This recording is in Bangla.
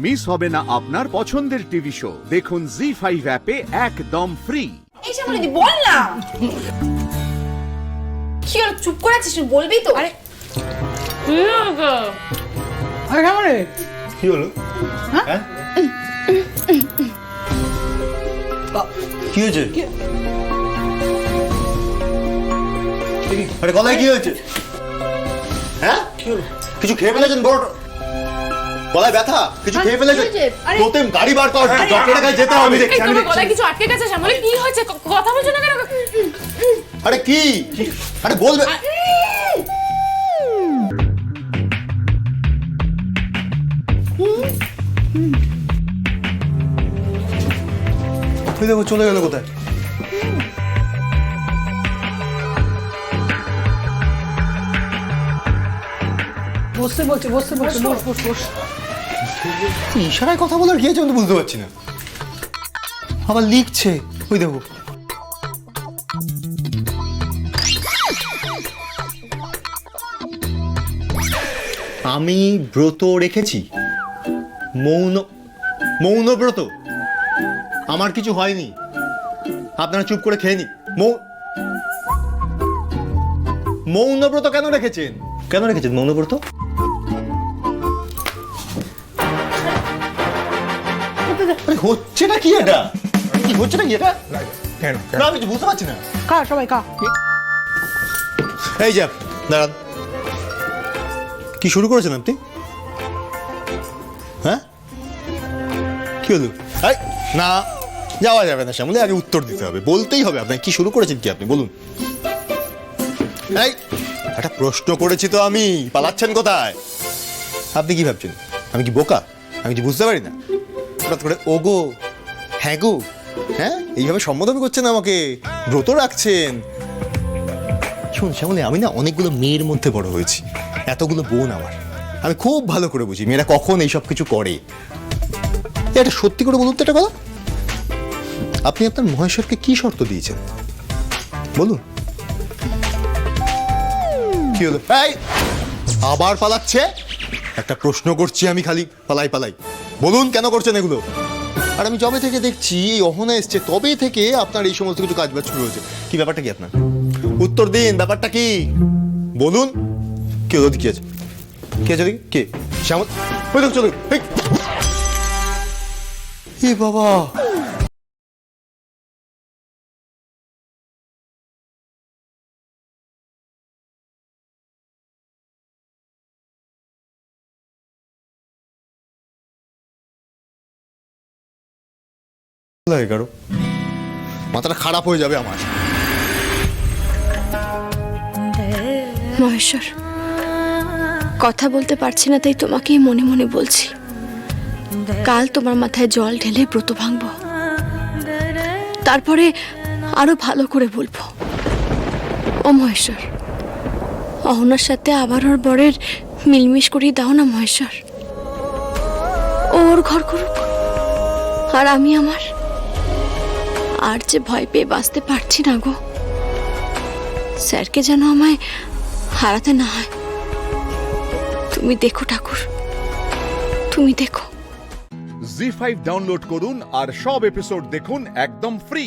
মিস হবে না আপনার পছন্দের টিভি শো। দেখুন জি5 অ্যাপে একদম ফ্রি। এই শ্যামলীদি বল না, কি হলো চুপ করে আছিস? বলবি তো? আরে শ্যামলী কি হলো? হ্যাঁ কি হয়েছে? আরে গলায় কি হয়েছে? হ্যাঁ কি হলো? কিছু খেয়ে ফেলেছেন? বড় গলায় ব্যথা, কিছু খেয়ে ফেলেছেন? প্রথম গাড়ি বার কর, ডক্টরের কাছে যেতে হবে। এই তোমার গলায় কিছু আটকে গেছে শ্যামলী, কি হয়েছে? কথা বলছো না কেন? আরে কি? আরে বলবে। দেখো চলে গেল কোথায়? বসতে বলছে, বসতে বলছে, বস বস বস। ইশারায় কথা বলার কি আছে আমি তো বুঝতে পারছি না। আবার লিখছে, ওই দেখো। আমি ব্রত রেখেছি, মৌন ব্রত। আমার কিছু হয়নি, আপনারা চুপ করে খেয়ে নি। মৌনব্রত কেন রেখেছেন? কেন রেখেছেন মৌনব্রত? হচ্ছেটা কি এটা? কি হচ্ছেটা কি এটা? না আমি বুঝতে পারছি না। খা সবাই খা। এই যে দাঁড়ান, কি শুরু করেছেন আপনি? হ্যাঁ কি হলো? না যাওয়া যাবে না শ্যামলী, আগে উত্তর দিতে হবে, বলতেই হবে আপনাকে কি শুরু করেছেন কি আপনি বলুন। এই একটা প্রশ্ন করেছি তো আমি, পালাচ্ছেন কোথায়? আপনি কি ভাবছেন আমি কি বোকা? আমি কি বুঝতে পারি না? হঠাৎ করে ওগো, হ্যাঁ গো, হ্যাঁ এইভাবে সম্বোধন করছেন আমাকে, ব্রত রাখছেন। শুন শ্যামলী, আমি না অনেকগুলো মেয়ের মধ্যে বড় হয়েছি, এতগুলো বোন আমার, আমি খুব ভালো করে বুঝি মেয়েরা কখন এইসব কিছু করে। এটা সত্যি করে বলুন তো একটা কথা, আপনি আপনার মহেশ্বরকে কি শর্ত দিয়েছেন বলুন? কি হলো? এই আবার পালাচ্ছে। একটা প্রশ্ন করছি আমি, খালি পালাই পালাই। বলুন কেন করছেন এগুলো? আর আমি যবে থেকে দেখছি এই অহনা এসছে তবে থেকে আপনার এই সমস্ত কিছু কাজ বাজ শুরু হয়েছে। কি ব্যাপারটা কি আপনার? উত্তর দিন, ব্যাপারটা কি বলুন। কি হলো? কি আছে? কে আছে? কে? শ্যামল, ওই দেখো চলো। এ বাবা, লাগে কারো মাথাটা খারাপ হয়ে যাবে আমার। মহেশ্বর, কথা বলতে পারছি না তাই তোমাকেই মনে মনে বলছি। কাল তোমার মাথায় জল ঢেলে ব্রত ভাঙবো, তারপরে আরো ভালো করে বলবো। ও মহেশ্বর, অহনার সাথে আবার ওর বরের মিলমিশ করিয়ে দাও না মহেশ্বর। ওর ঘর করুক আর আমি আমার। আর যে ভয় পেয়ে বাঁচতে পারছি না গো, স্যারকে যেন আমায় হারাতে না হয়। তুমি দেখো ঠাকুর, তুমি দেখো। জি5 ডাউনলোড করুন আর সব এপিসোড দেখুন একদম ফ্রি।